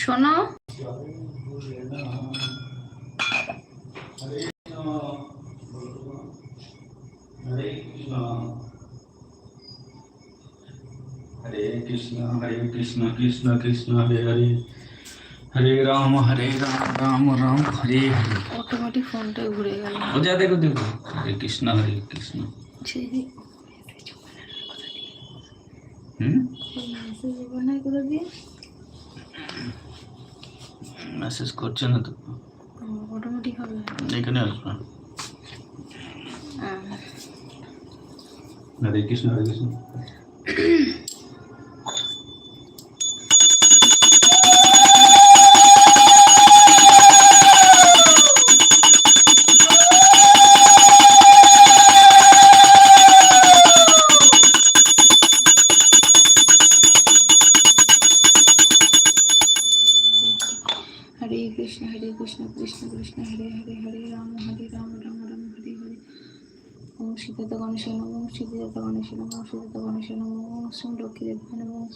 শোনো, হরে কৃষ্ণ কৃষ্ণ কৃষ্ণ হরে হরে, হরে রাম রাম রাম হরে হরে। অটোমেটিক ফোনটা ঘুরে গেল। ও যা দেখো দেখো, হরে কৃষ্ণ ছেড়ে করে দিয়ে মেসেজ করছে না তো, অটোমেটিক হবে। এখানে আসবে। হ্যাঁ। হরে কৃষ্ণ হরে কৃষ্ণ। হরে কৃষ্ণ কৃষ্ণ কৃষ্ণ হরে হরে, হরে রাম রাম রাম হরে হরে। ওম সীতাত গণেশ নমঃ, ওম সীতাত গণেশ নমঃ, ওম সীতাত গণেশ নমঃ, ওম লক্ষ্মী দেব নমঃ, ওম